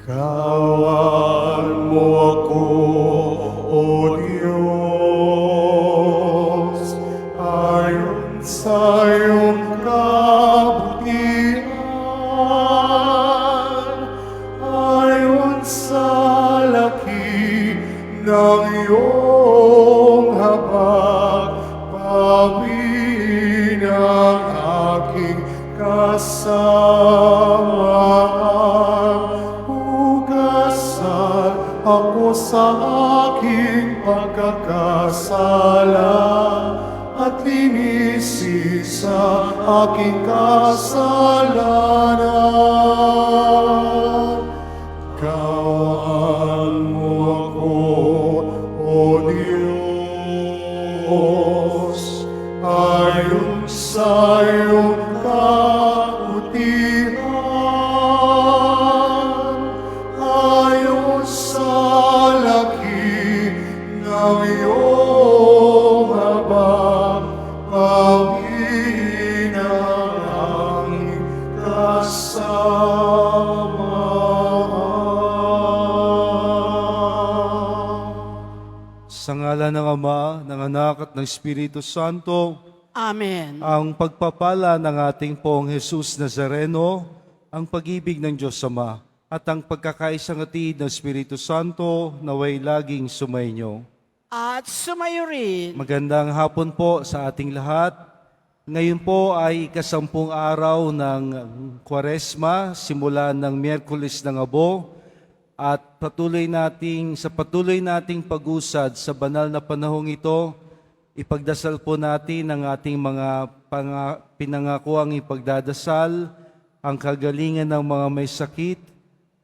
Kawan mo ako, O Diyos, ayon sa iyong kabutihan, ayon sa laki ng iyong habag, pawiin ang aking kasamaan. Hugasan ako sa aking pagkakasala at linisin sa aking kasalanan. Kawan mo ako, O Diyos, ayon sa iyong kabutihan, ayon sa laki ng iyong habag, pawiin ang aming kasamaan. Sa ngalan ng Ama, ng Anak at ng Espiritu Santo, Amen. ang pagpapala ng ating Poong Jesus Nazareno, ang pag-ibig ng Diyos Ama, at ang pagkakaisang hatid ng Espiritu Santo naway laging sumainyo. At sumayo rin. Magandang hapon po sa ating lahat. Ngayon po ay ikasampung araw ng Kwaresma, simula ng Miyerkules ng Abo, at sa patuloy nating pag-usad sa banal na panahong ito, ipagdasal po natin ang ating mga pinangakuang ipagdadasal, ang kagalingan ng mga may sakit,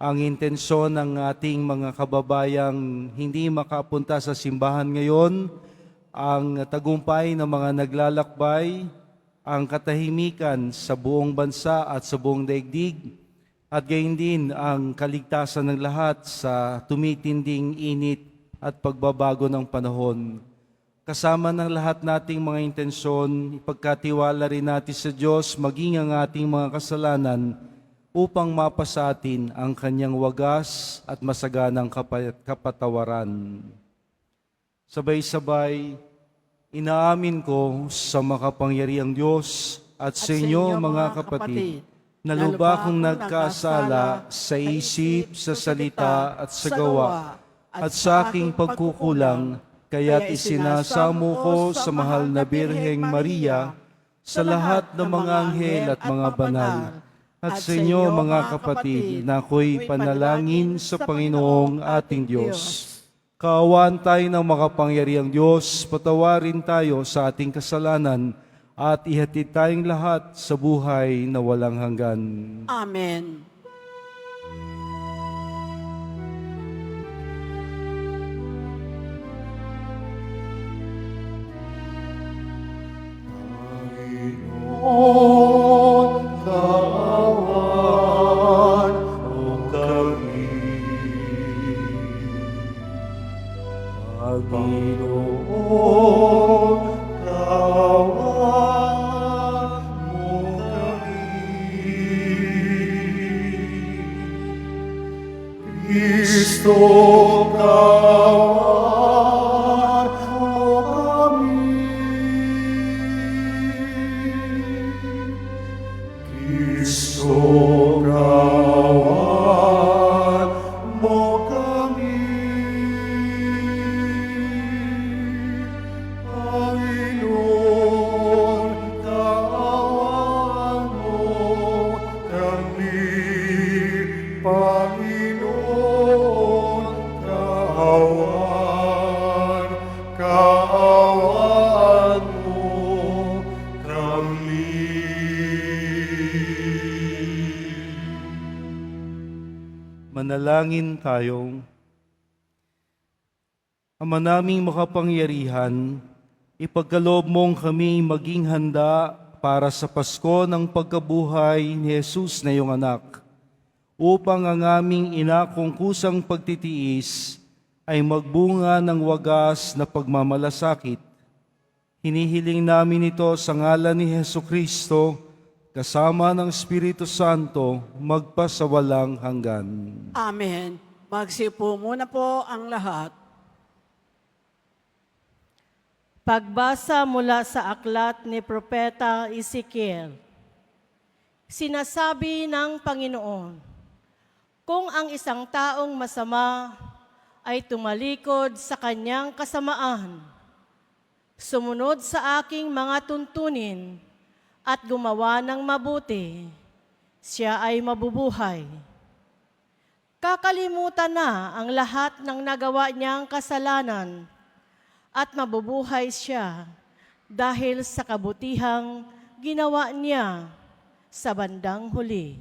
ang intensyon ng ating mga kababayang hindi makapunta sa simbahan ngayon, ang tagumpay ng mga naglalakbay, ang katahimikan sa buong bansa at sa buong daigdig, at gayon din ang kaligtasan ng lahat sa tumitinding init at pagbabago ng panahon. Kasama ng lahat nating mga intensyon, ipagkatiwala rin natin sa Diyos maging ang ating mga kasalanan upang mapasa atin ang kanyang wagas at masaganang kapatawaran. Sabay-sabay, inaamin ko sa makapangyarihang Diyos at sa inyo mga kapatid, na lubha kong nagkasala sa isip, sa salita at sa gawa, at sa aking pagkukulang, kaya't isinasamo ko sa mahal na Birheng Maria, sa lahat ng mga anghel at mga banal, at sa inyo mga kapatid, na ako'y panalangin sa Panginoong ating Diyos. Kaawaan tayo ng makapangyarihang Diyos, patawarin tayo sa ating kasalanan, at ihatid tayong lahat sa buhay na walang hanggan. Amen. Panginoon, kaawaan mo kami. Panginoon, kaawaan mo kami. Kristo, kaawaan mo kami. Kristo, kaawaan mo kami. Panginoon, kaawaan mo kami. Panginoon, kaawaan mo kami. Manalangin tayo. Ama naming makapangyarihan, ipagkaloob mong kami maging handa para sa Pasko ng pagkabuhay ni Jesus na iyong anak, upang ang aming inakong kusang pagtitiis ay magbunga ng wagas na pagmamalasakit. Hinihiling namin ito sa ngalan ni Hesukristo, kasama ng Espiritu Santo, magpasawalang hanggan. Amen. Magsipo muna po ang lahat. Pagbasa mula sa aklat ni Propeta Ezekiel. Sinasabi ng Panginoon, kung ang isang taong masama ay tumalikod sa kanyang kasamaan, sumunod sa aking mga tuntunin at gumawa ng mabuti, siya ay mabubuhay. Kakalimutan na ang lahat ng nagawa niyang kasalanan at mabubuhay siya dahil sa kabutihang ginawa niya sa bandang huli.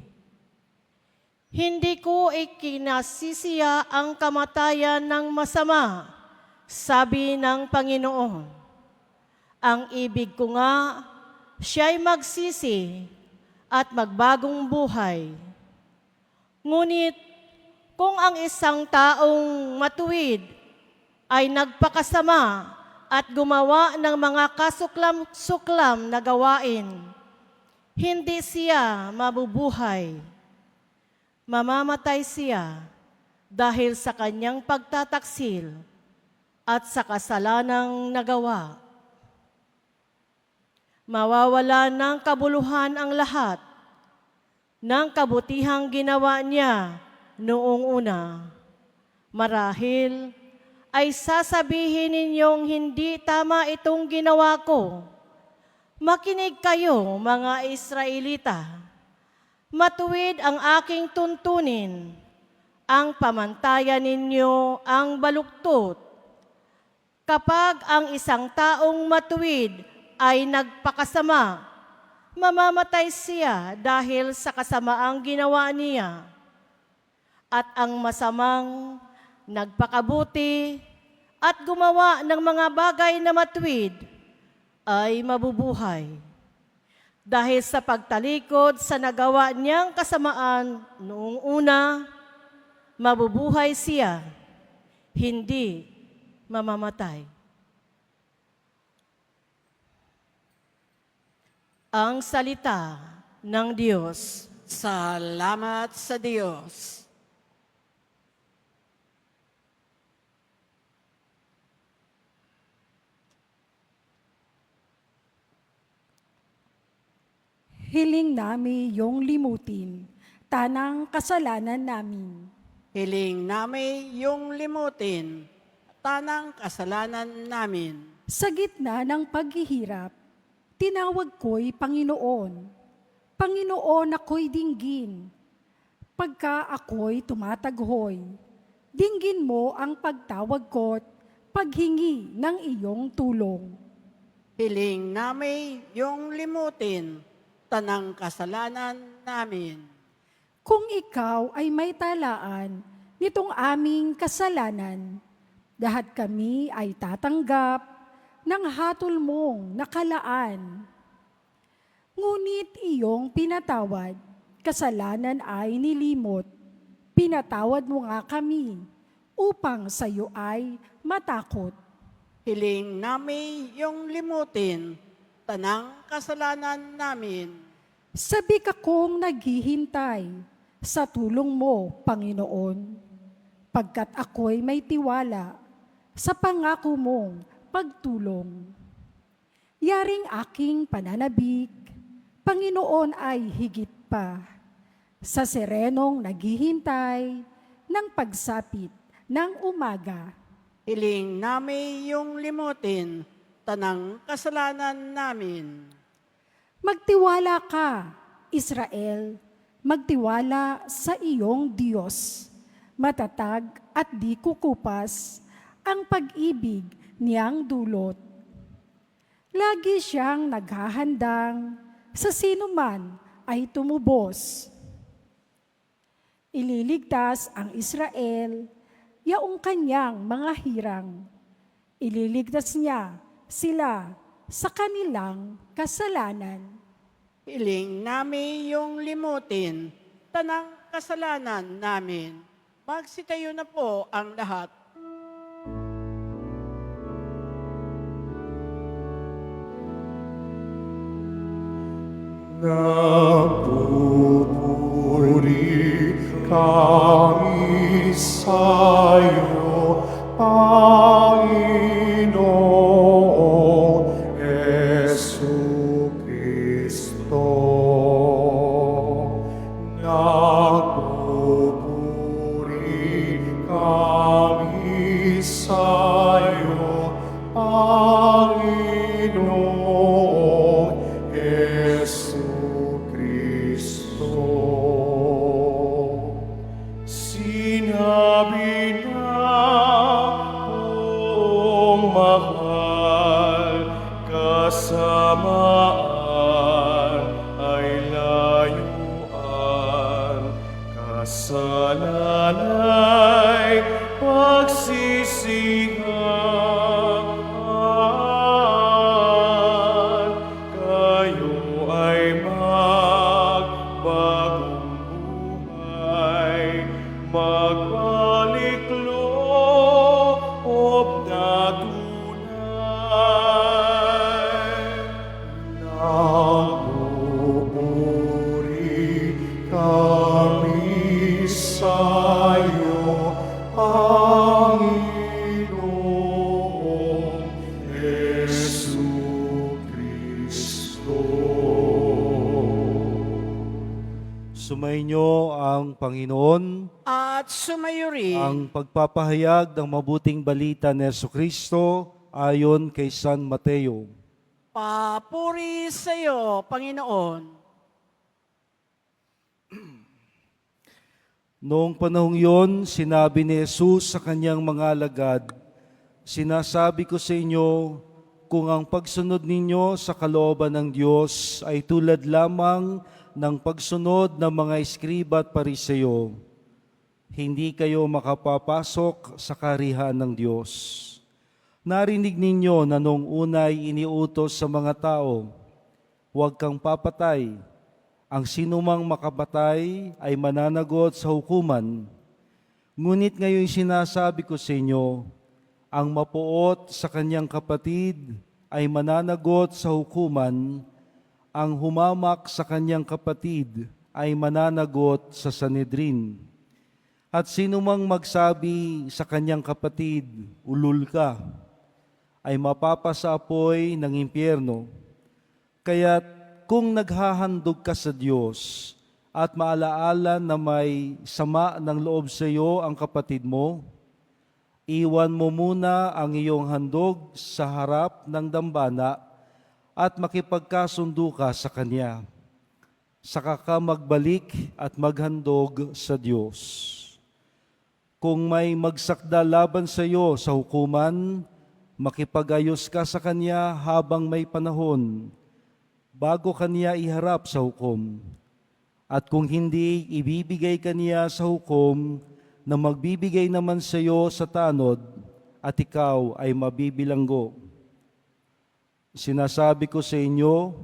Hindi ko ikinasisiya ang kamatayan ng masama, sabi ng Panginoon. Ang ibig ko nga, siya'y magsisi at magbagong buhay. Ngunit kung ang isang taong matuwid ay nagpakasama at gumawa ng mga kasuklam-suklam na gawain, hindi siya mabubuhay. Mamamatay siya dahil sa kanyang pagtataksil at sa kasalanang nagawa. Mawawala ng kabuluhan ang lahat ng kabutihang ginawa niya noong una. Marahil ay sasabihin ninyong hindi tama itong ginawa ko. Makinig kayo, mga Israelita. Matuwid ang aking tuntunin. Ang pamantayan ninyo ang baluktot. Kapag ang isang taong matuwid ay nagpakasama, mamamatay siya dahil sa kasamaang ginawa niya. At ang masamang nagpakabuti at gumawa ng mga bagay na matuwid ay mabubuhay. Dahil sa pagtalikod sa nagawa niyang kasamaan noong una, mabubuhay siya, hindi mamamatay. Ang salita ng Diyos. Salamat sa Diyos. Hiling namin yung limutin, tanang kasalanan namin. Hiling namin yung limutin, tanang kasalanan namin. Sa gitna ng paghihirap, tinawag ko'y Panginoon. Panginoon, ako'y dinggin. Pagka ako'y tumataghoy, dinggin mo ang pagtawag ko't paghingi ng iyong tulong. Hiling namin yung limutin, tanang kasalanan namin. Kung ikaw ay may talaan nitong aming kasalanan, lahat kami ay tatanggap ng hatol mong nakalaan. Ngunit iyong pinatawad, kasalanan ay nilimot. Pinatawad mo nga kami upang sa iyo ay matakot. Hiling namin yung limutin, tanang kasalanan namin. Sabi ka kong naghihintay sa tulong mo, Panginoon, pagkat ako'y may tiwala sa pangako mong pagtulong. Yaring aking pananabik, Panginoon ay higit pa sa serenong naghihintay ng pagsapit ng umaga. Hiling namin yung limutin, tanang kasalanan namin. Magtiwala ka, Israel, magtiwala sa iyong Diyos. Matatag at di kukupas ang pag-ibig niyang dulot. Lagi siyang naghahandang sa sinuman ay tumubos. Ililigtas ang Israel, yaong kanyang mga hirang. Ililigtas niya sila sa kanilang kasalanan. Hiling namin yung limutin, tanang kasalanan namin. Magsitayo na po ang lahat. Nagpupuri kami sa'yo, Panginoong Jesucristo. Nagpupuri kami sa'yo, Panginoong Jesucristo. Sinabi na kong mahal, kasamaan ay layuan, kasalanan ay pagsisihan. Kayo ay magbagong buhay, magbalik loob na tunay. Nagpupuri kami sa'yo, Panginoong Jesucristo. Sumainyo ang Panginoon, At sumayo rin ang pagpapahayag ng mabuting balita ni Jesucristo ayon kay San Mateo. papuri sa iyo, Panginoon. Noong panahong yon, sinabi ni Jesus sa kanyang mga alagad, "Sinasabi ko sa inyo, kung ang pagsunod ninyo sa kalooban ng Diyos ay tulad lamang ng pagsunod ng mga eskriba at pariseo, hindi kayo makapapasok sa karihan ng Diyos. Narinig ninyo na noong unay iniutos sa mga tao, huwag kang papatay. Ang sinumang makapatay ay mananagot sa hukuman. Ngunit ngayon sinasabi ko sa inyo, ang mapuot sa kanyang kapatid ay mananagot sa hukuman, ang humamak sa kanyang kapatid ay mananagot sa Sanhedrin. At sino mang magsabi sa kanyang kapatid, ulul ka, ay mapapasa-apoy ng impyerno. Kaya't kung naghahandog ka sa Diyos at maalaala na may sama ng loob sa iyo ang kapatid mo, iwan mo muna ang iyong handog sa harap ng dambana at makipagkasundo ka sa Kanya. Saka ka magbalik at maghandog sa Diyos. Kung may magsakda laban sa iyo sa hukuman, makipag-ayos ka sa Kanya habang may panahon, bago Kanya iharap sa hukom. At kung hindi, ibibigay Kanya sa hukom na magbibigay naman sa iyo sa tanod at ikaw ay mabibilanggo. Sinasabi ko sa inyo,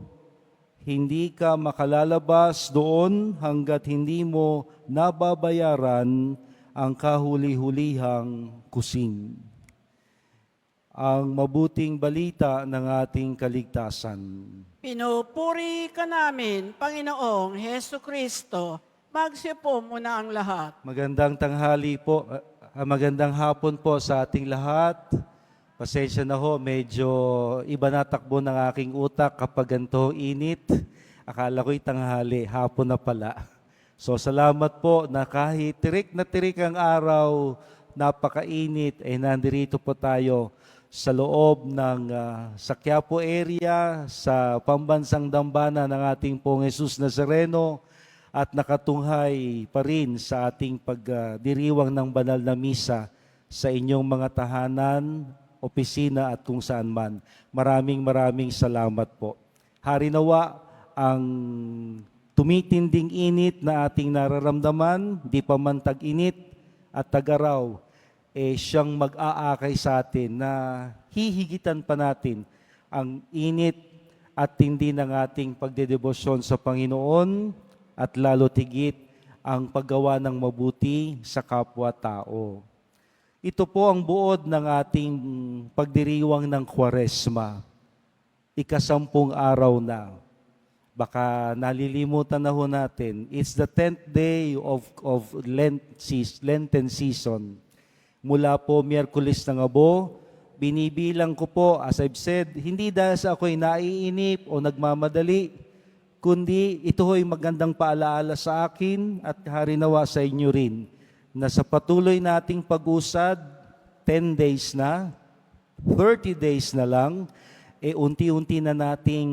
hindi ka makalalabas doon hanggat hindi mo nababayaran ang kahuli-hulihang kusing. Ang mabuting balita ng ating kaligtasan. Pinupuri ka namin, Panginoong Heso Kristo. Magsipo muna ang lahat. Magandang tanghali po, magandang hapon po sa ating lahat. Pasensya na ho, medyo iba na takbo ng aking utak kapag ganito init. Akala ko'y tanghali, hapon na pala. So salamat po na kahit tirik na tirik ang araw, napakainit, ay nandirito po tayo sa loob ng sa Quiapo area, sa pambansang dambana ng ating Pong Jesus Nazareno, at nakatunghay pa rin sa ating pagdiriwang ng banal na misa sa inyong mga tahanan, opisina at kung saan man. Maraming salamat po. Hari nawa ang tumitinding init na ating nararamdaman, di pa man tag-init at tag-araw, siyang mag-aakay sa atin na hihigitan pa natin ang init at tindi ng ating pagdedebosyon sa Panginoon at lalo tigit ang paggawa ng mabuti sa kapwa-tao. Ito po ang buod ng ating pagdiriwang ng Kwaresma. 10 araw na. Baka nalilimutan na ho natin. It's the 10th day of Lenten season. Mula po Miyerkules ng Abo, binibilang ko po, as I've said, hindi dahil sa ako'y naiinip o nagmamadali, kundi ito ho'y magandang paalaala sa akin at harinawa sa inyo rin, na sa patuloy nating pag-usad, 10 days na, 30 days na lang, unti-unti na nating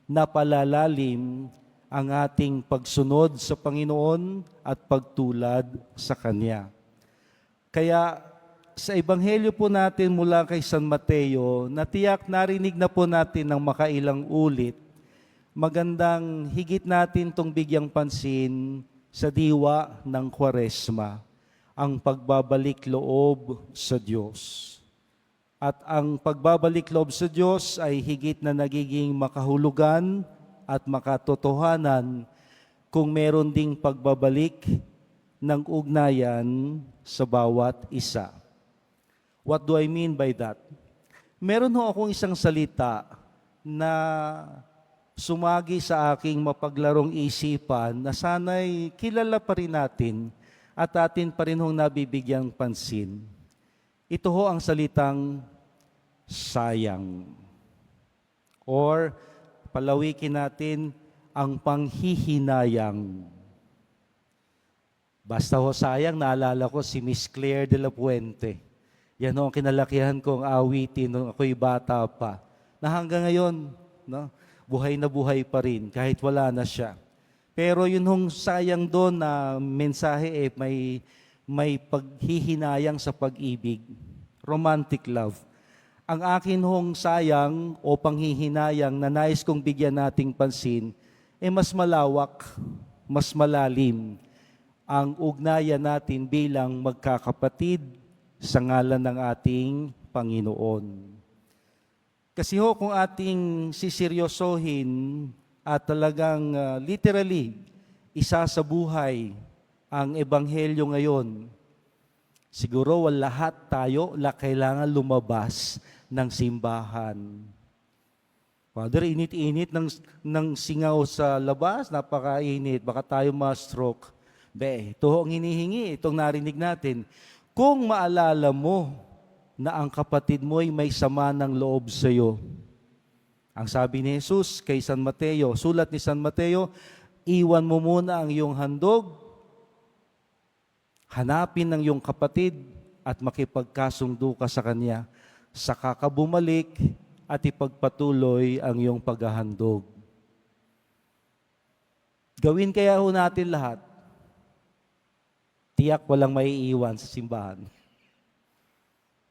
napalalalim ang ating pagsunod sa Panginoon at pagtulad sa Kanya. Kaya sa Ebanghelyo po natin mula kay San Mateo, natiyak narinig na po natin ng makailang ulit, magandang higit natin itong bigyang pansin sa diwa ng Kwaresma, ang pagbabalik loob sa Diyos. At ang pagbabalik loob sa Diyos ay higit na nagiging makahulugan at makatotohanan kung meron ding pagbabalik ng ugnayan sa bawat isa. What do I mean by that? Meron ho akong isang salita na sumagi sa aking mapaglarong isipan na sana'y kilala pa rin natin at atin pa rin hong nabibigyang pansin. Ito ho ang salitang sayang. Or, palawikin natin, ang panghihinayang. Basta ho sayang, naalala ko si Miss Claire de la Puente. Yan ho ang kinalakihan kong awitin nung ako'y bata pa. Na hanggang ngayon, no, buhay na buhay pa rin, kahit wala na siya. Pero yun hong sayang doon na mensahe may paghihinayang sa pag-ibig. Romantic love. Ang akin hong sayang o panghihinayang na nais kong bigyan nating pansin, mas malawak, mas malalim ang ugnayan natin bilang magkakapatid sa ngalan ng ating Panginoon. Kasi ho, kung ating siseryosohin at talagang literally isa sa buhay ang Ebanghelyo ngayon, siguro lahat tayo kailangan lumabas ng simbahan. Father, init-init ng singaw sa labas, napakainit, baka tayo ma-stroke. Ito ang hinihingi, itong narinig natin. Kung maalala mo na ang kapatid mo ay may sama ng loob sa iyo, ang sabi ni Jesus kay San Mateo, sulat ni San Mateo, iwan mo muna ang iyong handog, hanapin ng iyong kapatid at makipagkasundo ka sa kanya, saka ka bumalik at ipagpatuloy ang iyong paghahandog. Gawin kaya ho natin lahat. Tiyak walang maiiwan sa simbahan.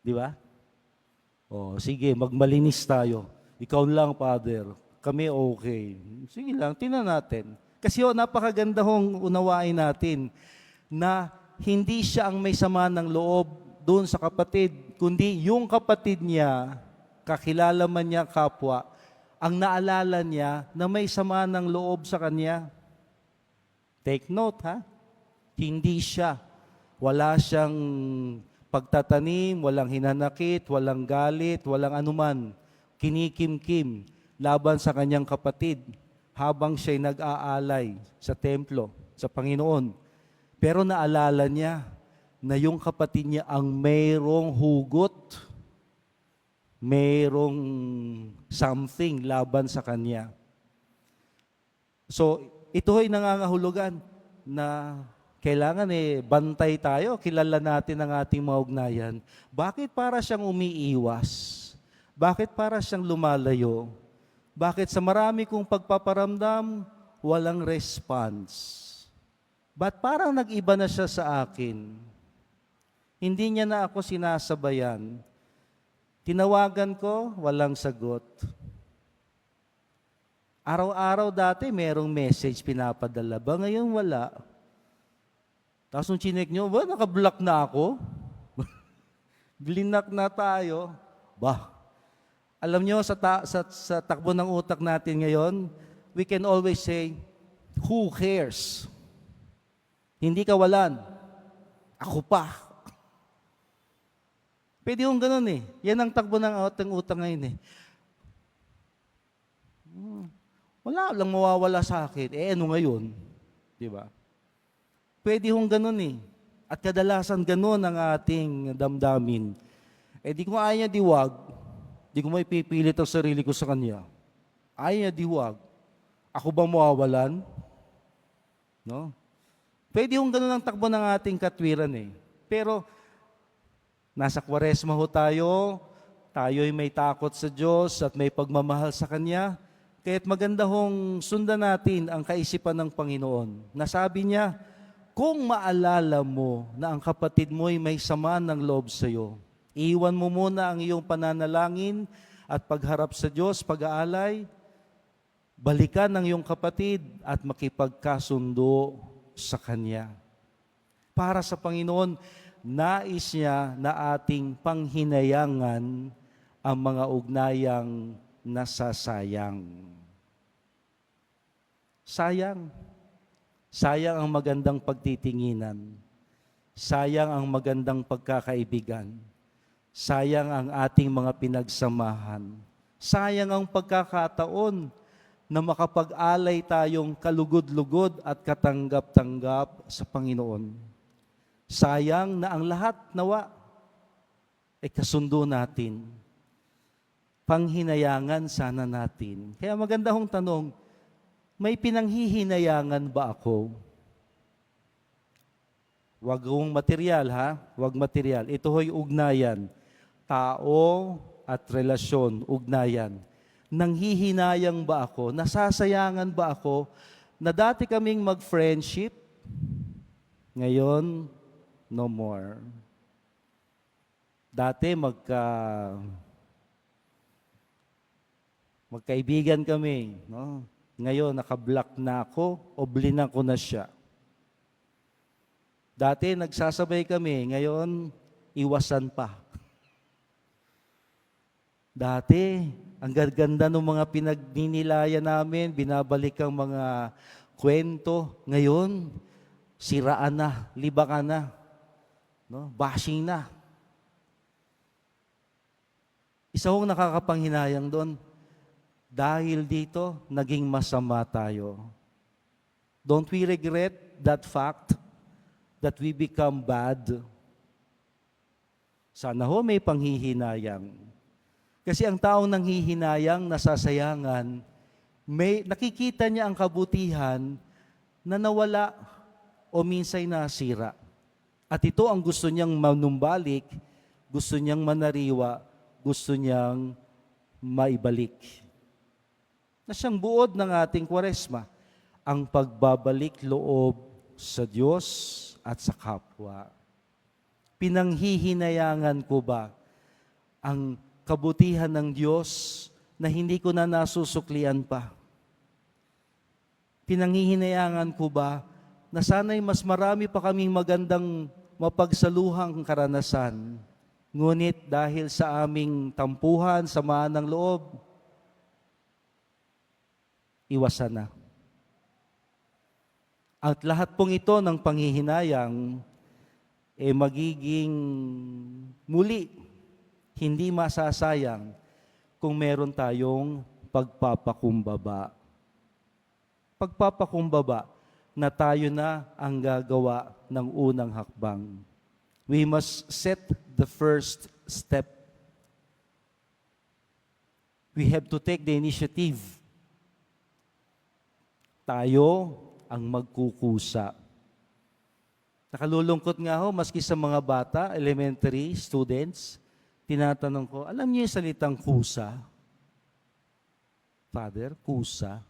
Di ba? Sige, magmalinis tayo. Ikaw lang, Father. Kami okay. Sige lang, tingnan natin. Kasi napakaganda hong unawain natin na hindi siya ang may sama ng loob doon sa kapatid, kundi yung kapatid niya, kakilala man niya kapwa, ang naalala niya na may sama ng loob sa kanya. Take note, ha? Hindi siya. Wala siyang pagtatanim, walang hinanakit, walang galit, walang anuman. Kinikim-kim laban sa kanyang kapatid habang siya'y nag-aalay sa templo, sa Panginoon. Pero naalala niya na yung kapatid niya ang mayroong hugot, mayroong something laban sa kanya. So, ito ay nangangahulugan na kailangan bantay tayo, kilala natin ang ating mga ugnayan. Bakit para siyang umiiwas? Bakit para siyang lumalayo? Bakit sa marami kong pagpaparamdam, walang response? Ba't parang nag-iba na siya sa akin? Hindi niya na ako sinasabayan. Tinawagan ko, walang sagot. Araw-araw dati, merong message pinapadala. Ba ngayon wala? Tapos nung chinek nyo, naka-block na ako? Blinak na tayo. Alam nyo, sa takbo ng utak natin ngayon, we can always say, who cares? Hindi kawalan. Ako pa. Pwede yung ganun Yan ang takbo ng ating utak ngayon Wala lang mawawala sa akin. Ano ngayon? Di ba? Pwede hong ganun eh. At kadalasan ganun ang ating damdamin. Di ko ayaw niya diwag, di ko may pipilit ang sarili ko sa Kanya. Ayaw niya diwag. Ako ba mawawalan? No? Pwede hong ganun ang takbo ng ating katwiran eh. Pero, nasa Kwaresma ho tayo'y may takot sa Diyos at may pagmamahal sa Kanya. Kaya't maganda hong sundan natin ang kaisipan ng Panginoon. Nasabi niya, kung maalala mo na ang kapatid mo'y may sama ng loob sa iyo, iwan mo muna ang iyong pananalangin at pagharap sa Diyos, pag-aalay, balikan ang iyong kapatid at makipagkasundo sa Kanya. Para sa Panginoon, nais niya na ating panghinayangan ang mga ugnayang nasasayang. Sayang. Sayang ang magandang pagtitinginan. Sayang ang magandang pagkakaibigan. Sayang ang ating mga pinagsamahan. Sayang ang pagkakataon na makapag-alay tayong kalugod-lugod at katanggap-tanggap sa Panginoon. Sayang na ang lahat nawa ay kasundo natin. Panghinayangan sana natin. Kaya maganda hong tanong, may pinanghihinayangan ba ako? Wag hong material ha, wag material. Ito ho'y ugnayan. Tao at relasyon, ugnayan. Nanghihinayang ba ako? Nasasayangan ba ako? Na dati kaming mag-friendship, ngayon, no more. Dati magkaibigan kami, no? Ngayon naka-block na ako o blinan ko na siya. Dati nagsasabay kami, ngayon iwasan pa. Dati ang ganda ng mga pinagninilayan namin, binabalik ang mga kwento, ngayon siraan na, libakan na, no? Bashing na. Isa hong nakakapanghinayang doon, dahil dito, naging masama tayo. Don't we regret that fact that we become bad? Sana ho may panghihinayang. Kasi ang taong nanghihinayang, nasasayangan, nakikita niya ang kabutihan na nawala o minsay nasira. At ito ang gusto niyang manumbalik, gusto niyang manariwa, gusto niyang maibalik. Na siyang buod ng ating Kwaresma, ang pagbabalik loob sa Diyos at sa kapwa. Pinanghihinayangan ko ba ang kabutihan ng Diyos na hindi ko na nasusuklian pa? Pinanghihinayangan ko ba na sana'y mas marami pa kaming magandang mapagsaluhang karanasan, ngunit dahil sa aming tampuhan, samaan ng loob, iwasan na. At lahat pong ito ng panghihinayang magiging muli, hindi masasayang kung meron tayong pagpapakumbaba. Pagpapakumbaba na tayo na ang gagawa ng unang hakbang. We must set the first step. We have to take the initiative. Tayo ang magkukusa. Nakalulungkot nga ho, maski sa mga bata, elementary students, tinatanong ko, alam niyo yung salitang kusa? Father, kusa?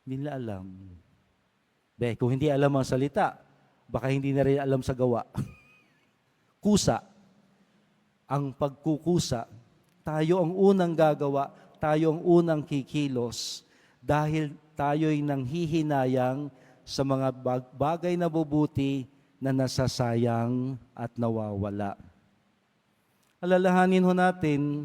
Hindi nila alam. Kung hindi alam ang salita, baka hindi na rin alam sa gawa. Kusa. Ang pagkukusa, tayo ang unang gagawa, tayo ang unang kikilos, dahil tayo'y nanghihinayang sa mga bagay na mabuti na nasasayang at nawawala. Alalahanin ho natin,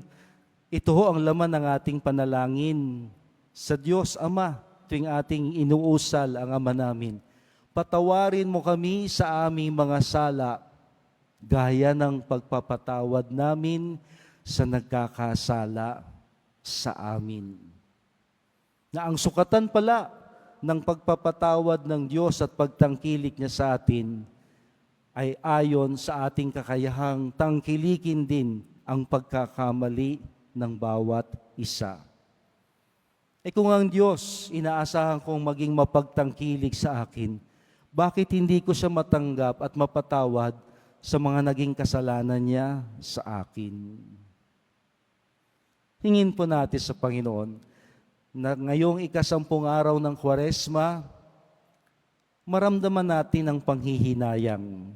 ito ho ang laman ng ating panalangin sa Diyos Ama tuwing ating inuusal ang Ama namin. Patawarin mo kami sa aming mga sala, gaya ng pagpapatawad namin sa nagkakasala sa amin. na ang sukatan pala ng pagpapatawad ng Diyos at pagtangkilik niya sa atin ay ayon sa ating kakayahang tangkilikin din ang pagkakamali ng bawat isa. Kung ang Diyos inaasahan kong maging mapagtangkilik sa akin, bakit hindi ko siya matanggap at mapatawad sa mga naging kasalanan niya sa akin? Hingin po natin sa Panginoon na ngayong ika-10 araw ng Kwaresma, maramdaman natin ang panghihinayang.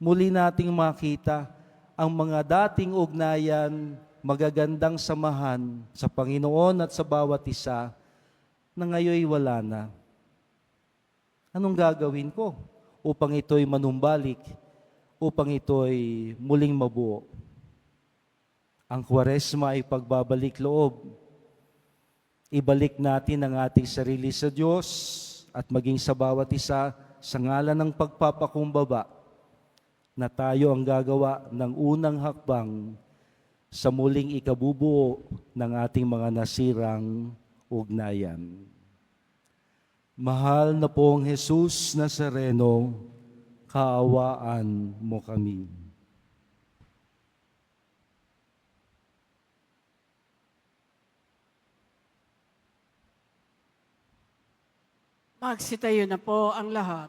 Muli nating makita ang mga dating ugnayan, magagandang samahan sa Panginoon at sa bawat isa na ngayon wala na. Anong gagawin ko upang ito'y manumbalik, upang ito'y muling mabuo? Ang Kwaresma ay pagbabalik loob. Ibalik natin ang ating sarili sa Diyos at maging sa bawat isa sa ngalan ng pagpapakumbaba na tayo ang gagawa ng unang hakbang sa muling ikabubuo ng ating mga nasirang ugnayan. Mahal na pong Jesus Nazareno, kaawaan mo kami. Magsitayo na po ang lahat.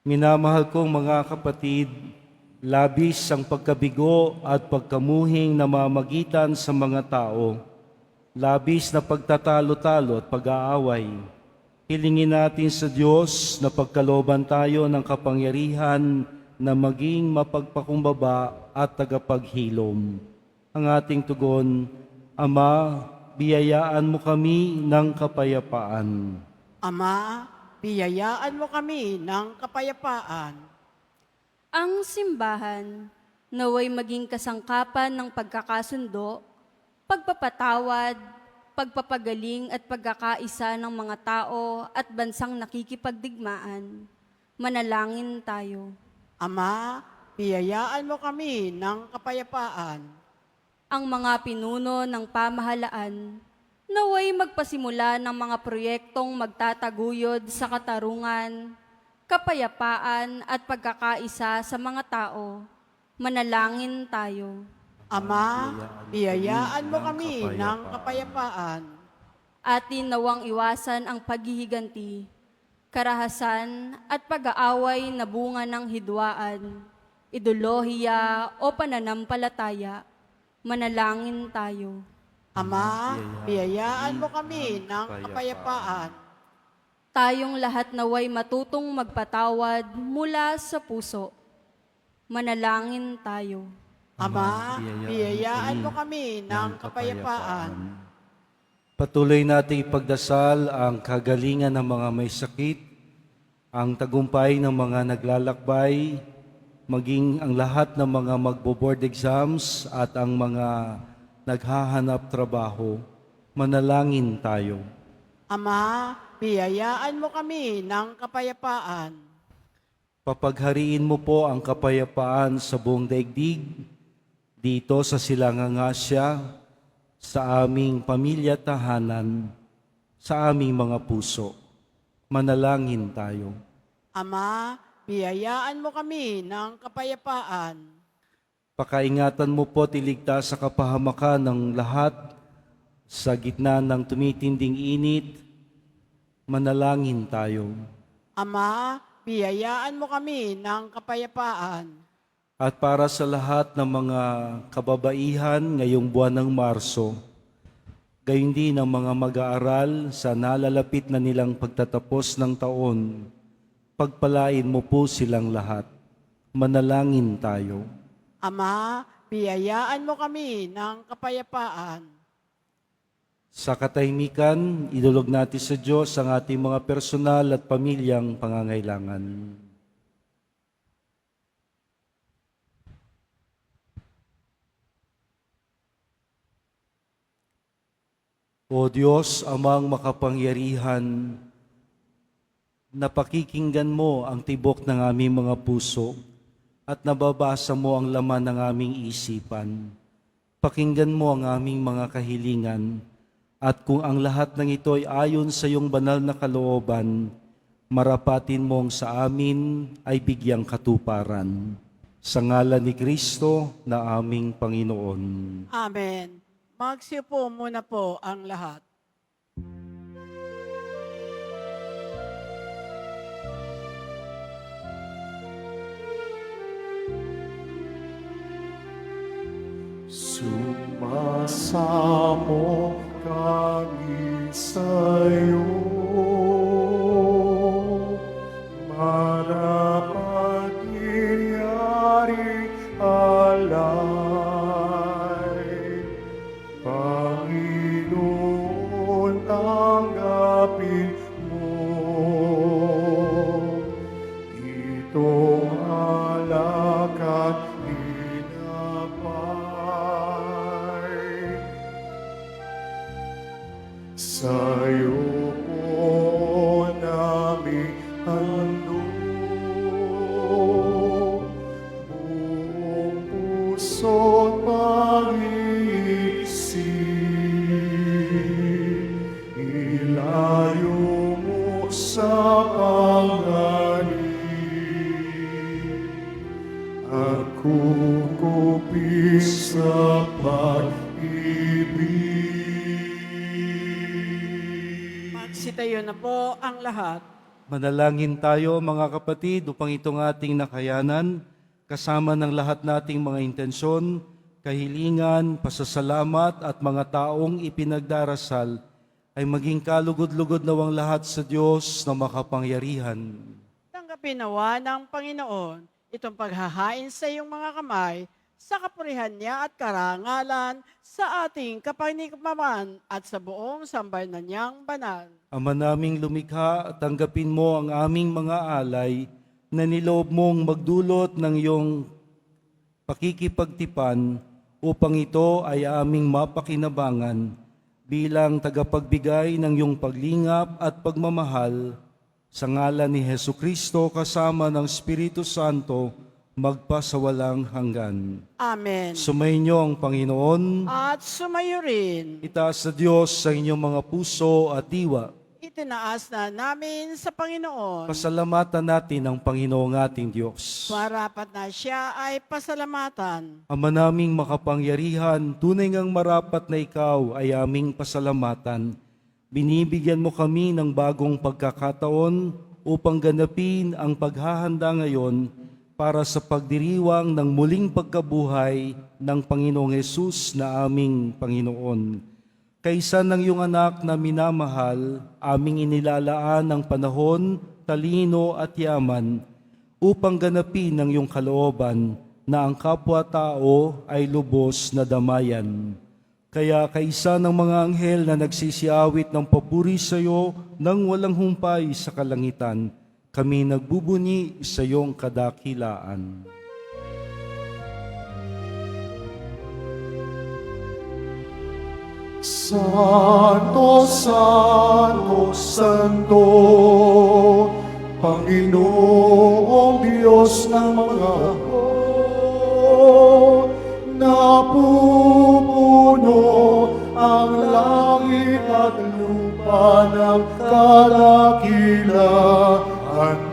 Minamahal kong mga kapatid, labis ang pagkabigo at pagkamuhing namamagitan sa mga tao, labis na pagtatalo-talo at pag-aaway. Hilingin natin sa Diyos na pagkalooban tayo ng kapangyarihan na maging mapagpakumbaba at tagapaghilom. Ang ating tugon, Ama, biyayaan mo kami ng kapayapaan. Ama, biyayaan mo kami ng kapayapaan. Ang simbahan naway maging kasangkapan ng pagkakasundo, pagpapatawad, pagpapagaling at pagkakaisa ng mga tao at bansang nakikipagdigmaan. Manalangin tayo. Ama, biyayaan mo kami ng kapayapaan. Ang mga pinuno ng pamahalaan naway magpasimula ng mga proyektong magtataguyod sa katarungan, kapayapaan at pagkakaisa sa mga tao. Manalangin tayo. Ama, biyayaan mo kami ng kapayapaan. Atin nawang iwasan ang paghihiganti, karahasan at pag-aaway na bunga ng hidwaan, ideolohiya o pananampalataya. Manalangin tayo. Ama, biyayaan mo kami ng kapayapaan. Tayong lahat naway matutong magpatawad mula sa puso. Manalangin tayo. Ama, biyayaan mo kami ng kapayapaan. Patuloy nating ipagdasal ang kagalingan ng mga may sakit, ang tagumpay ng mga naglalakbay, maging ang lahat ng mga magbo-board exams at ang mga naghahanap trabaho. Manalangin tayo. Ama, biyayaan mo kami ng kapayapaan. Papaghariin mo po ang kapayapaan sa buong daigdig, dito sa Silangang Asya, sa aming pamilya tahanan, sa aming mga puso. Manalangin tayo. Ama, biyayaan mo kami ng kapayapaan. Pakaingatan mo po tiligtas sa kapahamakan ng lahat sa gitna ng tumitinding init. Manalangin tayo. Ama, biyayaan mo kami ng kapayapaan. At para sa lahat ng mga kababaihan ngayong buwan ng Marso, gayon din ang mga mag-aaral sa nalalapit na nilang pagtatapos ng taon, pagpalain mo po silang lahat. Manalangin tayo. Ama, biyayaan mo kami ng kapayapaan. Sa katahimikan, idulog natin sa Diyos ang ating mga personal at pamilyang pangangailangan. O Diyos, Amang makapangyarihan, Napakikinggan mo ang tibok ng aming mga puso at nababasa mo ang laman ng aming isipan. Pakinggan mo ang aming mga kahilingan at kung ang lahat ng ito ay ayon sa iyong banal na kalooban, marapatin mong sa amin ay bigyang katuparan. Sa ngalan ni Kristo na aming Panginoon. Amen. Magsiupo muna po ang lahat. Sumasamo kami sa'yo, marapat inyari alay. Panginoon, tanggapin mo itong alak at sa'yo po namin handog, buong puso't pag-iisip, ilayo mo sa panganib, at kukupis sa pag-ibig. Magsitayo na po ang lahat. Manalangin tayo mga kapatid upang itong ating nakayanan, kasama ng lahat nating mga intensyon, kahilingan, pasasalamat at mga taong ipinagdarasal, ay maging kalugod-lugod nawang lahat sa Diyos na makapangyarihan. Tanggapin nawa ng Panginoon itong paghahain sa iyong mga kamay sa kapurihan niya at karangalan sa ating kapanikmaman at sa buong sambayanan niyang banal. Ama naming lumikha, tanggapin mo ang aming mga alay na niloob mong magdulot ng iyong pakikipagtipan upang ito ay aming mapakinabangan bilang tagapagbigay ng iyong paglingap at pagmamahal sa ngalan ni Hesukristo kasama ng Espiritu Santo magpasawalang hanggan. Amen. Sumainyo ang Panginoon. At sumayo rin. Itaas sa Diyos sa inyong mga puso at diwa. Itinaas na namin sa Panginoon. Pasalamatan natin ang Panginoong ating Diyos. Marapat na siya ay pasalamatan. Ama naming makapangyarihan, tunay ngang marapat na ikaw ay aming pasalamatan. Binibigyan mo kami ng bagong pagkakataon upang ganapin ang paghahanda ngayon para sa pagdiriwang ng muling pagkabuhay ng Panginoong Hesus na aming Panginoon. Kaysa ng iyong anak na minamahal, aming inilalaan ng panahon, talino at yaman upang ganapin ang iyong kalooban na ang kapwa-tao ay lubos na damayan. Kaya kaisa ng mga anghel na nagsisiawit ng papuri sa iyo nang walang humpay sa kalangitan, kami nagbubuni sa iyong kadakilaan. Santo, Santo, Santo, Panginoong Diyos ng mga hapon, napupuno ang langit at lupa ng kadakilaan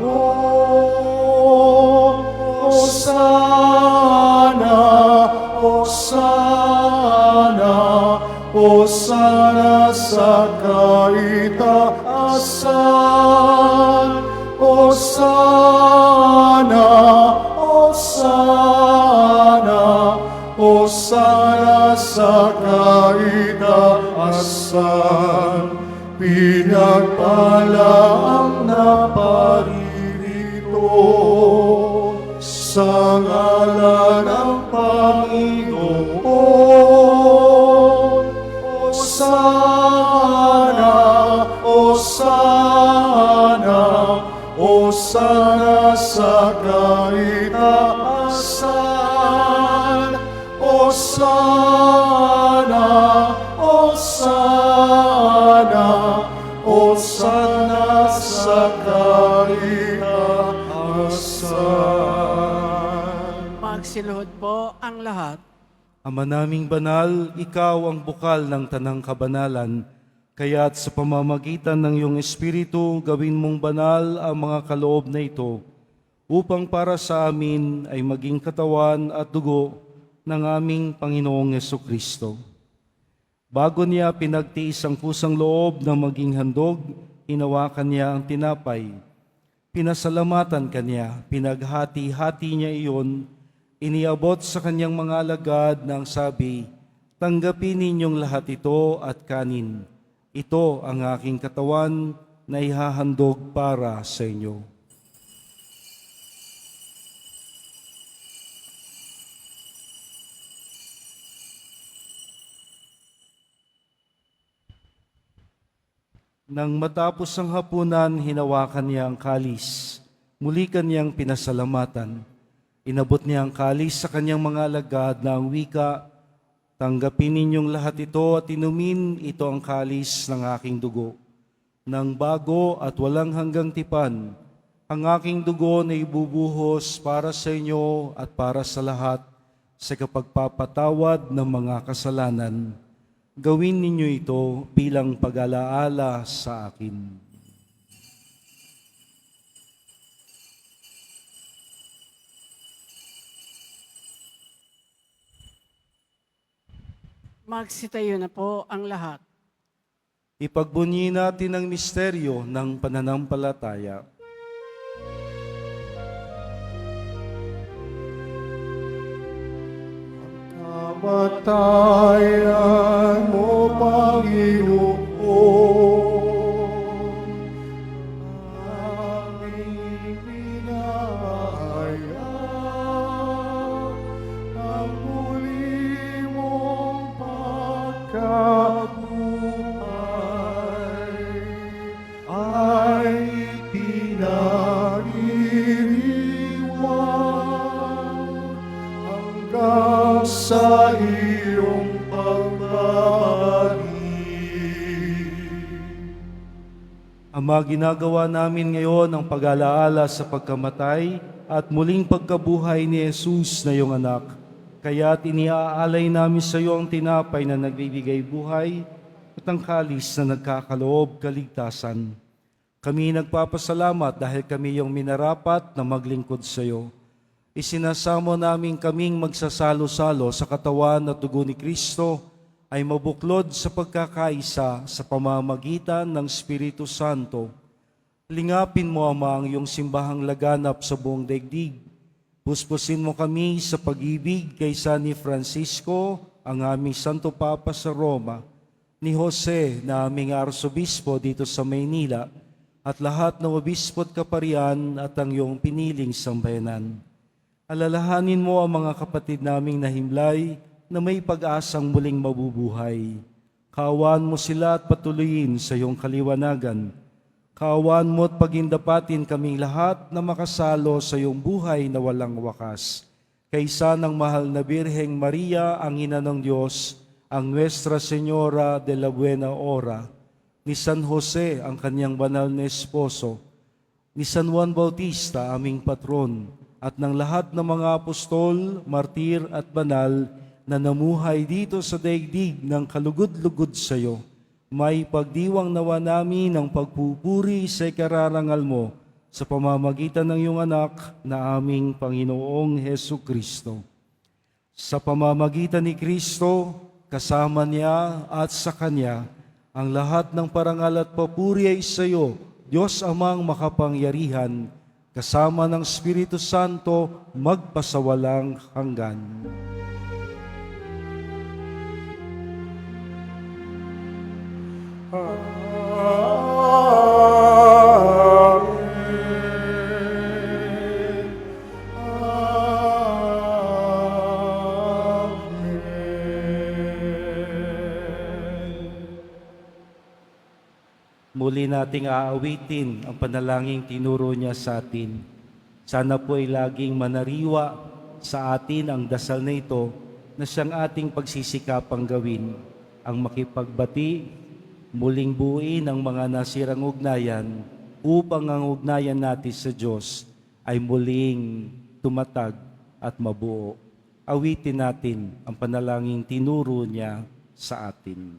mo. Hosana, Hosana, Hosana sa kaitaasan. Hosana, Hosana, Hosana sa kaitaasan. Pinagpala ang naparirito sa ngalan ng Panginoon. Hosana, Hosana, Hosana sa kaitaasan. Hosana, Hosana, Hosana sa kaitaasan. Magsiluhod po ang lahat. Ama naming banal, ikaw ang bukal ng tanang kabanalan, kaya't sa pamamagitan ng iyong Espiritu, gawin mong banal ang mga kaloob na ito, upang para sa amin ay maging katawan at dugo ng aming Panginoong Yesukristo. Bago niya pinagtiis ang kusang loob na maging handog, hinawakan niya ang tinapay. Pinasalamatan kanya, pinaghati-hati niya iyon, iniabot sa kanyang mga alagad ng sabi, "Tanggapin ninyong lahat ito at kanin. Ito ang aking katawan na ihahandog para sa inyo." Nang matapos ang hapunan, hinawakan niya ang kalis. Muli kanyang pinasalamatan. Inabot niya ang kalis sa kanyang mga alagad na ang wika, "Tanggapin ninyong lahat ito at inumin, ito ang kalis ng aking dugo. Nang bago at walang hanggang tipan, ang aking dugo na ibubuhos para sa inyo at para sa lahat sa kapagpapatawad ng mga kasalanan. Gawin ninyo ito bilang pag-alaala sa akin." Magsitayo na po ang lahat. Ipagbunyi natin ang misteryo ng pananampalataya. Kamatayan mo, Panginoon, aming pinahayag ang muli mong pagkabuhay ay pinagdiriwang hanggang sa iyong pagbabalik. Ama, ginagawa namin ngayon ang pag-alaala sa pagkamatay at muling pagkabuhay ni Jesus na iyong anak. Kaya't iniaalay namin sa iyo ang tinapay na nagbibigay buhay at ang kalis na nagkakaloob kaligtasan. Kami nagpapasalamat dahil kami iyong minarapat na maglingkod sa iyo. Isinasamo namin kaming magsasalo-salo sa katawan at dugo ni Kristo ay mabuklod sa pagkakaisa sa pamamagitan ng Espiritu Santo. Lingapin mo, Ama, ang iyong simbahang laganap sa buong daigdig. Puspusin mo kami sa pag-ibig kay San Francisco, ang aming Santo Papa sa Roma, ni Jose na aming Arsobispo dito sa Maynila, at lahat ng obispo at kaparian at ang iyong piniling sambayanan. Alalahanin mo ang mga kapatid naming nahimlay na may pag-asang muling mabubuhay. Kaawaan mo sila at patuloyin sa iyong kaliwanagan. Kaawaan mo at pagindapatin kaming lahat na makasalo sa iyong buhay na walang wakas. Kaysa ng mahal na Birheng Maria, ang Ina ng Diyos, ang Nuestra Señora de la Buena Hora, ni San Jose, ang kanyang banal na esposo, ni San Juan Bautista, aming patron, at ng lahat ng mga apostol, martir at banal na namuhay dito sa daigdig ng kalugod-lugod sa iyo, may pagdiwang nawa namin ng pagpupuri sa ikararangal mo sa pamamagitan ng iyong anak na aming Panginoong Hesukristo. Sa pamamagitan ni Kristo, kasama niya at sa Kanya, ang lahat ng parangal at papuri ay sa iyo, Diyos Amang makapangyarihan, kasama ng Espiritu Santo, magpasawalang hanggan. Amen. Amen. Muli nating aawitin ang panalangin tinuro niya sa atin. Sana po ay laging manariwa sa atin ang dasal na ito na siyang ating pagsisikapang gawin, ang makipagbati, muling buuin ang mga nasirang ugnayan upang ang ugnayan natin sa Diyos ay muling tumatag at mabuo. Awitin natin ang panalangin tinuro niya sa atin.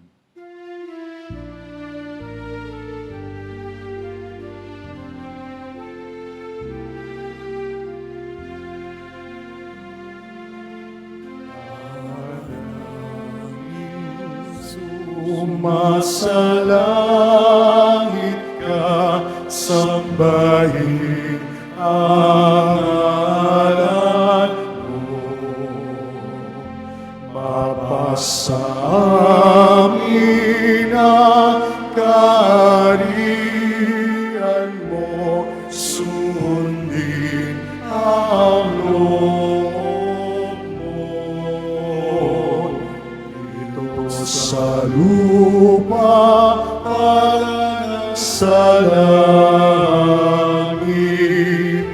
Sumasalangit ka, sambahin ang ngalan mo. Mapasa amin ang kaharian mo, sundin ang loob mo. Dito sa lupa at sa langit,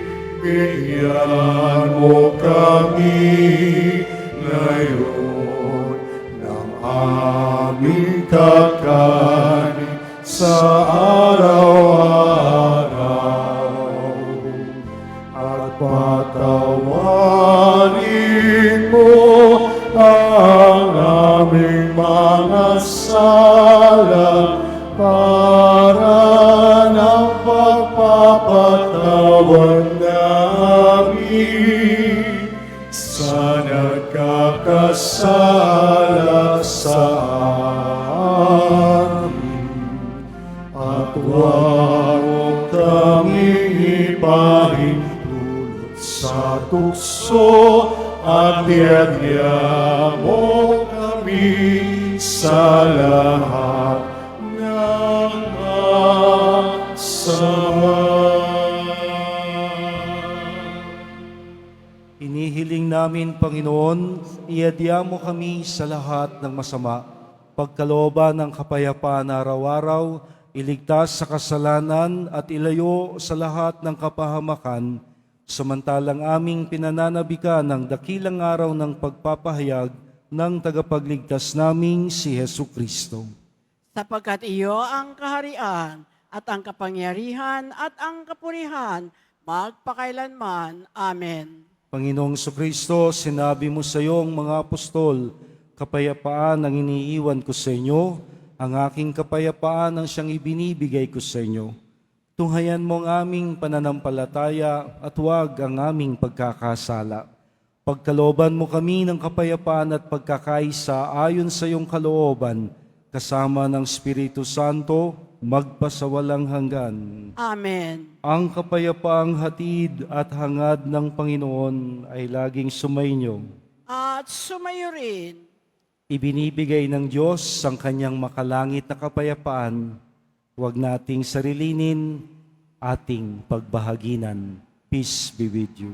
bigyan mo kami ngayon ng aming kakanin sa araw-araw. At patawarin mo ang aming mga sala para ng pagpapatawad namin sa nagkakasala sa amin. At huwag mo kaming ipahintulot sa tukso at biyagya mo kami sa lahat ng masama. Inihiling namin, Panginoon, iadya mo kami sa lahat ng masama, pagkalooban ng kapayapaan araw-araw, iligtas sa kasalanan at ilayo sa lahat ng kapahamakan, samantalang aming pinananabikan ng dakilang araw ng pagpapahayag ng tagapagligtas naming si Hesu Kristo. Sapagkat iyo ang kaharian at ang kapangyarihan at ang kapurihan magpakailanman. Amen. Panginoong Kristo, sinabi mo sa iyong mga apostol, kapayapaan ang iniiwan ko sa inyo, ang aking kapayapaan ang siyang ibinibigay ko sa inyo. Tunghayan mo ang aming pananampalataya at huwag ang aming pagkakasala. Pagkalooban mo kami ng kapayapaan at pagkakaisa ayon sa iyong kalooban, kasama ng Espiritu Santo, magpasawalang hanggan. Amen. Ang kapayapaang hatid at hangad ng Panginoon ay laging sumainyo. At sumayo rin. Ibinibigay ng Diyos ang kanyang makalangit na kapayapaan. Huwag nating sarilinin, ating pagbahaginan. Peace be with you.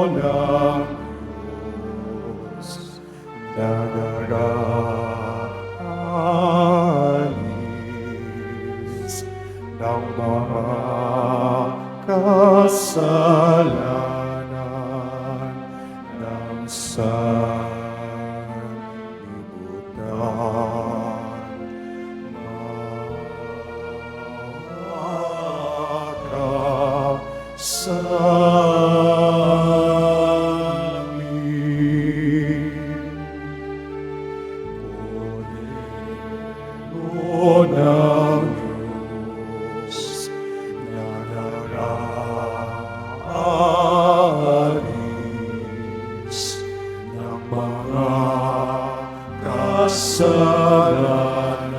Ng Diyos na nag-aalis ng mga kasalanan ng sanlibutan. Maharap sa ng Diyos na nag-aalis ng mga kasalanan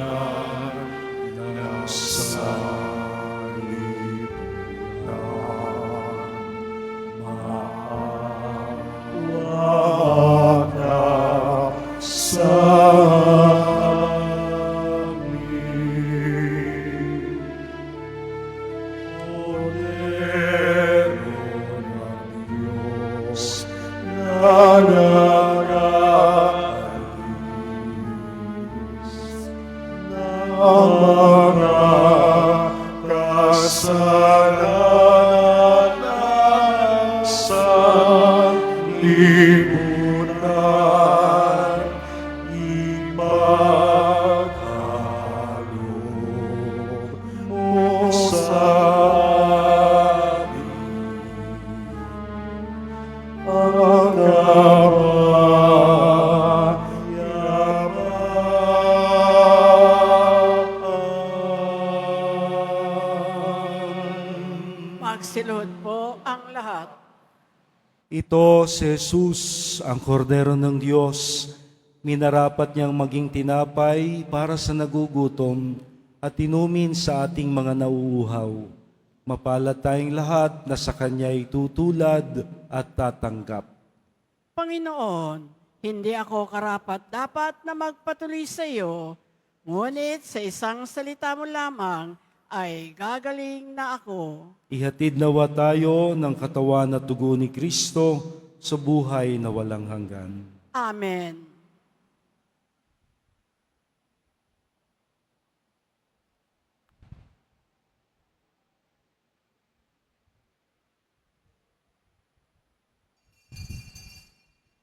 ng sanlibutan. Maharap sa kasalanan ng sanlibutan, ipagkaloob mo sa amin ang kapayapaan. Magsilod po ang lahat. Ito si Jesus, ang kordero ng Diyos, minarapat niyang maging tinapay para sa nagugutom at inumin sa ating mga nauuhaw. Mapalad tayong lahat na sa Kanya'y tutulad at tatanggap. Panginoon, hindi ako karapat-dapat na magpatuloy sa iyo, ngunit sa isang salita mo lamang ay gagaling na ako. Ihatid nawa tayo ng katawan at dugo ni Kristo sa buhay na walang hanggan. Amen.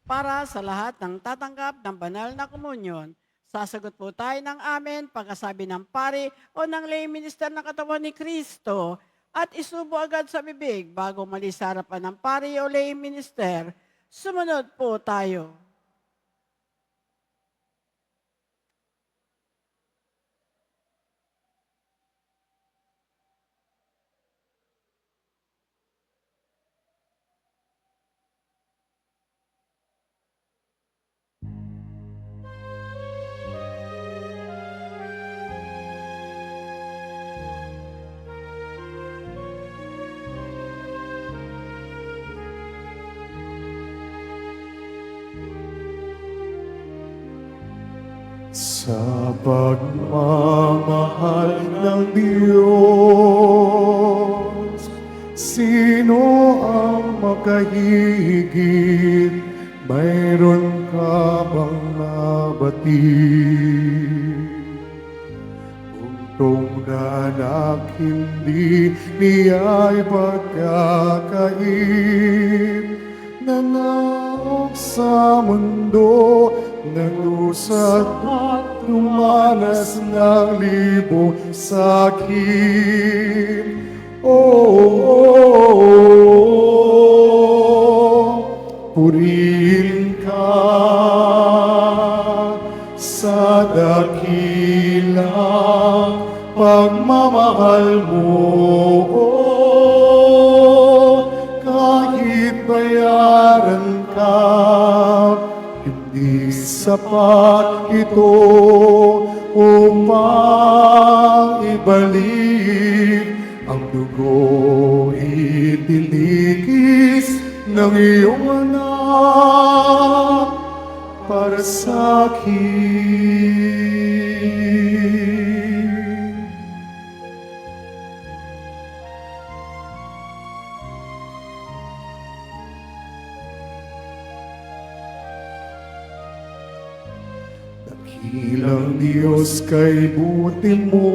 Para sa lahat ng tatanggap ng banal na komunyon, sasagot po tayo ng amen pagkasabi ng pari o ng lay minister ng katawan ni Kristo at isubo agad sa bibig bago mali sa harapan ng pari o lay minister. Sumunod po tayo. Sa pagmamahal ng Diyos, sino ang makahigit? Mayroon ka bang nabatid? Buntong na anak, hindi niya'y pagkakait, nanaog sa mundo, nagusat at tumanas ng libong sakit. Purihin ka sa dakilang pagmamahal mo. Kahit bayaran ka, hindi sapat ito upang ibalik ang dugo itinikis ng iyong anak para sa akin. Dakilang Diyos kay buti mo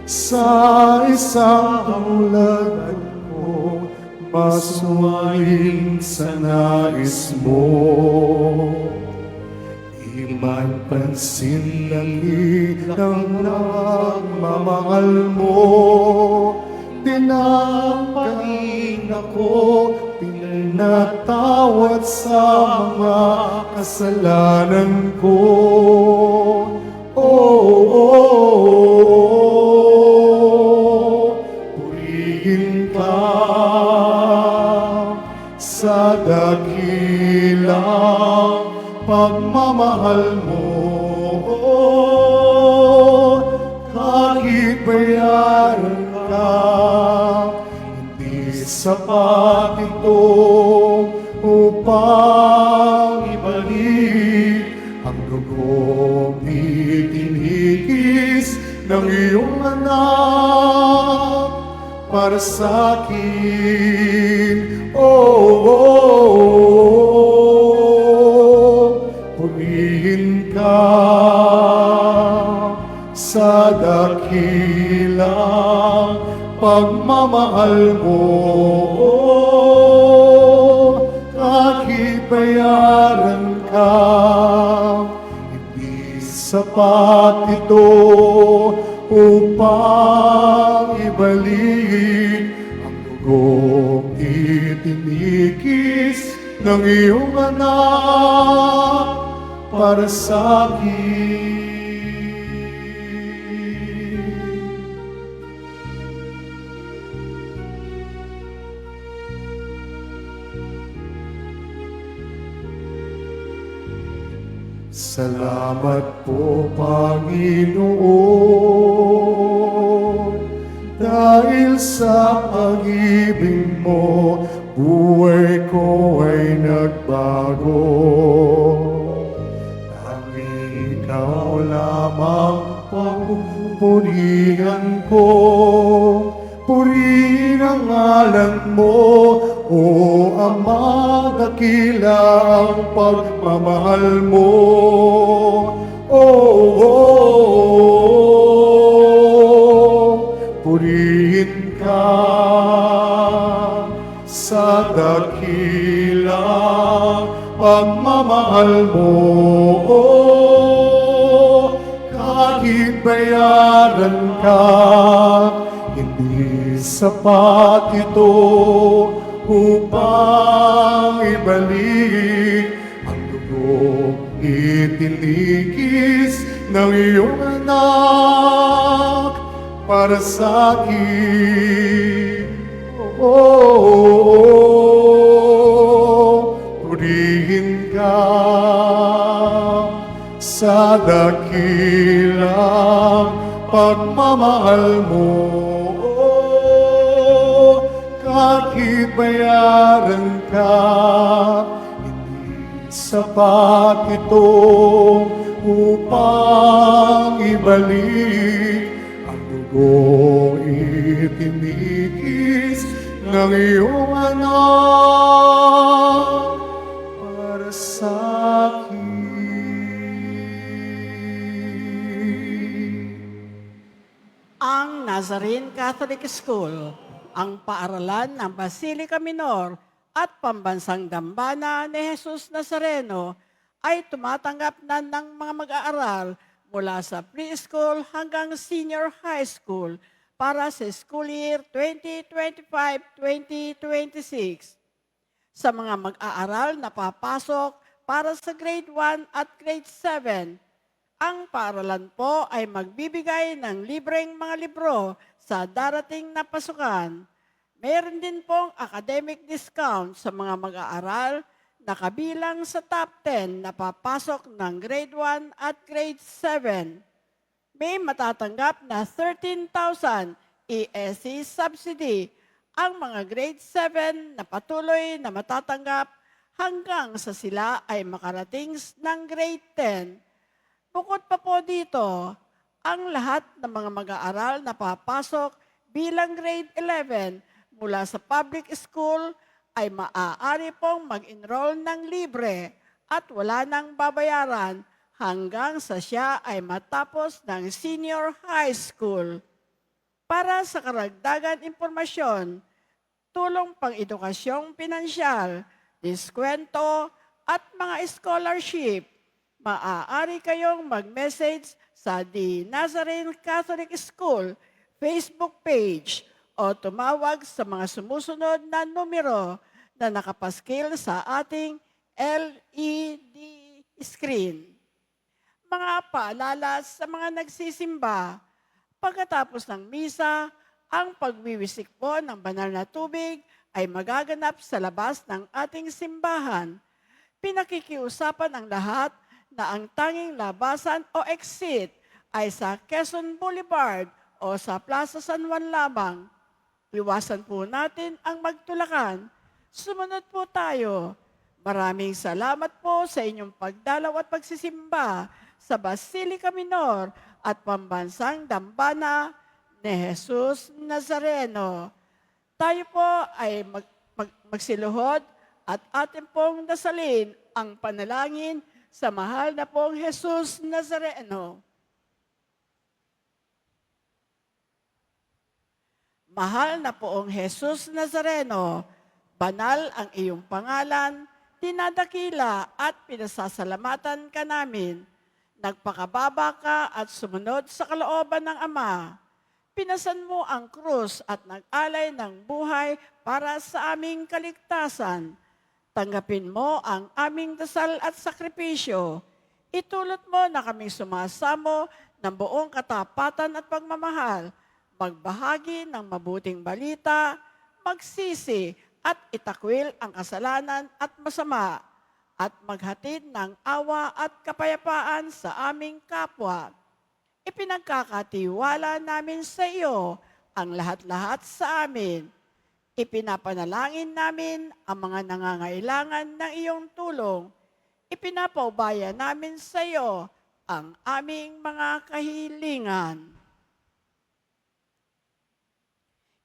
sa isang tulad mo, masuwain sa nais mo. Di man pansin ng ilang nagmamahal mo, tinapain ako, pinatawad sa mga kasalanan ko. Purihin ka sa dakilang pagmamahal mo. Kahit bayaran ka, hindi sapat ito upang ibalik ang dugong itinigis ng iyong anak para sa akin. Purihin ka sa dakilang pagmamahal mo. sapat ito upang ibalik ang dugong itinikis ng iyong anak para sa akin. Salamat po, Panginoon, dahil sa pag-ibig mo, buhay ko ay nagbago. Tanging ikaw lamang papupurihan ko, purihin ang ngalan mo, o Ama, dakila ang pagmamahal mo. Purihin ka sa dakilang pagmamahal mo. Kahit bayaran ka, hindi sapat ito upang ibalik ang dugong itinikis ng iyong anak para sa akin. Purihin ka sa dakilang pagmamahal mo. Kahit bayaran ka, hindi sapat ito upang ibalik ang dugong itinikis ng iyong anak para sa akin. Ang Nazarene Catholic School, ang paaralan ng Basilica Minor at Pambansang Dambana ni Jesus Nazareno ay tumatanggap na ng mga mag-aaral mula sa preschool hanggang senior high school para sa school year 2025-2026. Sa mga mag-aaral na papasok para sa grade 1 at grade 7, ang paaralan po ay magbibigay ng libreng mga libro sa darating na pasukan. Meron din pong academic discount sa mga mag-aaral na kabilang sa top 10 na papasok ng grade 1 at grade 7. May matatanggap na 13,000 ESC subsidy ang mga grade 7 na patuloy na matatanggap hanggang sa sila ay makarating ng grade 10. Bukod pa po dito, ang lahat ng mga mag-aaral na papasok bilang grade 11 mula sa public school ay maaari pong mag-enroll ng libre at wala nang babayaran hanggang sa siya ay matapos ng senior high school. Para sa karagdagan impormasyon, tulong pang-edukasyong pinansyal, diskwento at mga scholarship, maaari kayong mag-message sa The Nazarene Catholic School Facebook page o tumawag sa mga sumusunod na numero na nakapaskil sa ating LED screen. Mga paalala sa mga nagsisimba, pagkatapos ng misa, ang pagwiwisik po ng banal na tubig ay magaganap sa labas ng ating simbahan. Pinakikiusapan ang lahat na ang tanging labasan o exit ay sa Quezon Boulevard o sa Plaza San Juan lamang. Iwasan po natin ang magtulakan. Sumunod po tayo. Maraming salamat po sa inyong pagdalaw at pagsisimba sa Basilica Minor at Pambansang Dambana ni Jesus Nazareno. Tayo po ay magsiluhod at atin pong dasalin ang panalangin sa mahal na pong Jesus Nazareno. Mahal na poong Jesus Nazareno, banal ang iyong pangalan, dinadakila at pinasasalamatan ka namin. Nagpakababa ka at sumunod sa kalooban ng Ama. Pinasan mo ang krus at nag-alay ng buhay para sa aming kaligtasan. Tanggapin mo ang aming dasal at sakripisyo. Itulot mo na kaming sumasamo ng buong katapatan at pagmamahal, magbahagi ng mabuting balita, magsisi at itakwil ang kasalanan at masama, at maghatid ng awa at kapayapaan sa aming kapwa. Ipinagkakatiwala namin sa iyo ang lahat-lahat sa amin. Ipinapanalangin namin ang mga nangangailangan ng iyong tulong. Ipinapaubaya namin sa iyo ang aming mga kahilingan.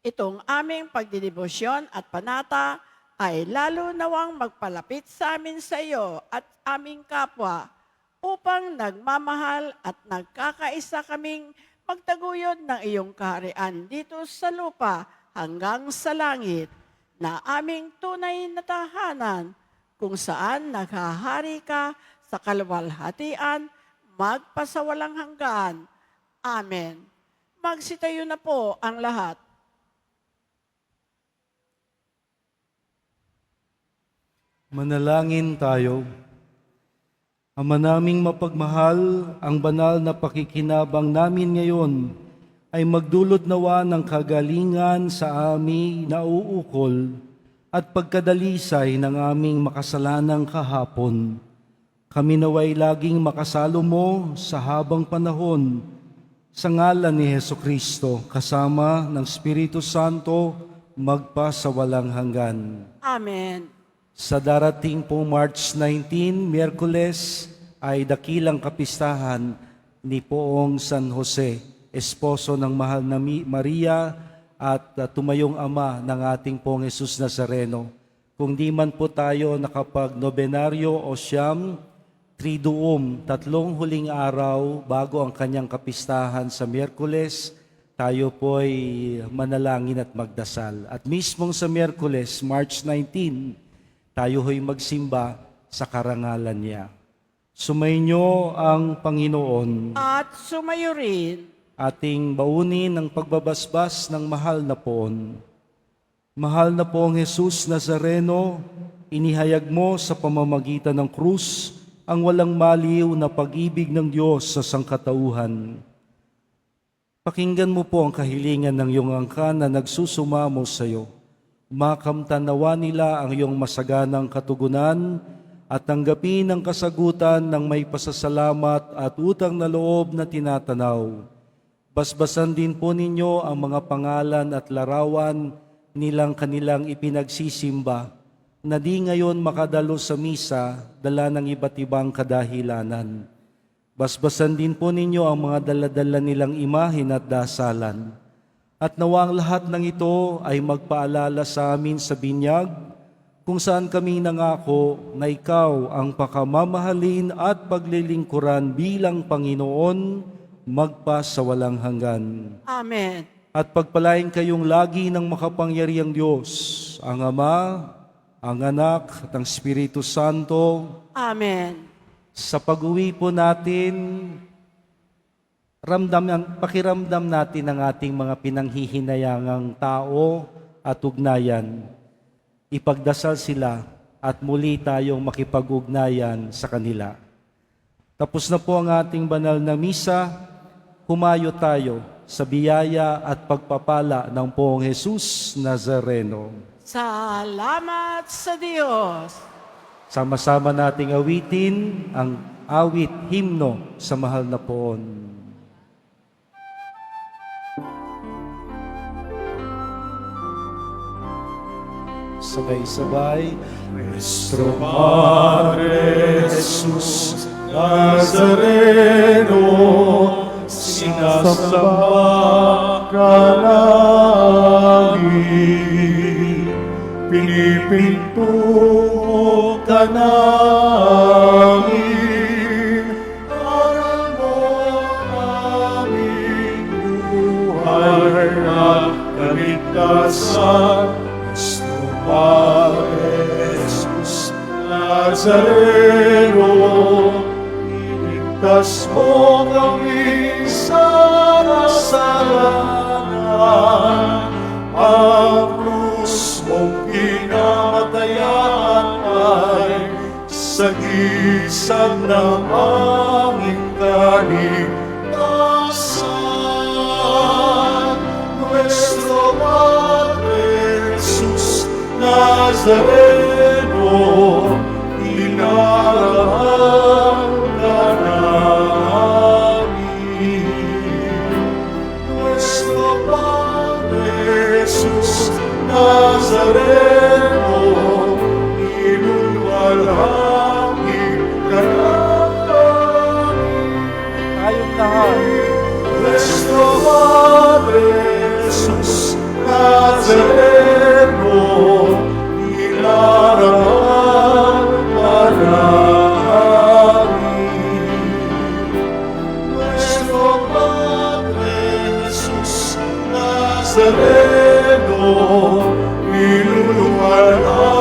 Itong aming pagdidebosyon at panata ay lalo nawang magpalapit sa amin sa iyo at aming kapwa upang nagmamahal at nagkakaisa kaming magtaguyod ng iyong kaharian dito sa lupa hanggang sa langit, na aming tunay na tahanan kung saan naghahari ka sa kaluwalhatian magpasawalang hanggan. Amen. Magsitayo na po ang lahat. Manalangin tayo. Ama naming mapagmahal, ang banal na pakikinabang namin ngayon ay magdulot nawa ng kagalingan sa aming nauukol at pagkadalisay ng aming makasalanang kahapon. Kami naway laging makasalo mo sa habang panahon, sa ngalan ni Hesukristo, kasama ng Espiritu Santo, magpa sa walang hanggan. Amen. Sa darating po March 19, Miyerkules, ay dakilang kapistahan ni Poong San Jose, esposo ng mahal na Maria at tumayong ama ng ating Poong Jesus Nazareno. Kung di man po tayo nakapag-nobenaryo o siyam, Triduum, 3 huling araw bago ang kanyang kapistahan sa Miyerkules, tayo po'y manalangin at magdasal. At mismong sa Miyerkules, March 19, tayo ho'y magsimba sa karangalan niya. Sumainyo ang Panginoon. At sumayo rin. Ating baunin ng pagbabasbas ng mahal na poon. Mahal na Poong Jesus Nazareno, inihayag mo sa pamamagitan ng krus ang walang maliw na pag-ibig ng Diyos sa sangkatauhan. Pakinggan mo po ang kahilingan ng iyong angkan na nagsusumamo sa iyo. Makamtanawa nila ang iyong masaganang katugunan at tanggapin ang kasagutan ng may pasasalamat at utang na loob na tinatanaw. Basbasan din po ninyo ang mga pangalan at larawan nilang kanilang ipinagsisimba na di ngayon makadalo sa misa dala ng iba't ibang kadahilanan. Basbasan din po ninyo ang mga daladala nilang imahin at dasalan. At nawa ang lahat ng ito ay magpaalala sa amin sa binyag, kung saan kami nangako na ikaw ang pakamamahalin at paglilingkuran bilang Panginoon, magpa sa walang hanggan. Amen. At pagpalain kayong lagi ng makapangyariang Diyos, ang Ama, ang Anak, at ang Espiritu Santo. Amen. Sa pag-uwi po natin, pakiramdam natin ang ating mga pinanghihinayangang tao at ugnayan. Ipagdasal sila at muli tayong makipag-ugnayan sa kanila. Tapos na po ang ating banal na misa, humayo tayo sa biyaya at pagpapala ng Poong Jesus Nazareno. Salamat sa Diyos. Sama-sama nating awitin ang awit himno sa mahal na Poon. Sabay-sabay. Nuestro Padre Jesus Nazareno, sinasamba ka namin, pinipinto ka namin, aral mo aming buhay at kaligtasan. Nuestro Padre Jesus Nazareno, iligtas Ligtas mo kami sa kasalanan. Ang krus mong pinamatayan ay sagisag ng aming kaligtasan. Nuestro Padre Jesus Nazareno, inarahan ka namin. Nuestro Padre Jesus Nazareno, inunwalhangin ka namin. Tayong lahat. Nuestro Padre Jesus Nazareno, inarahan ka namin. Nuestro Padre Jesus Nazareno, inunwalhangin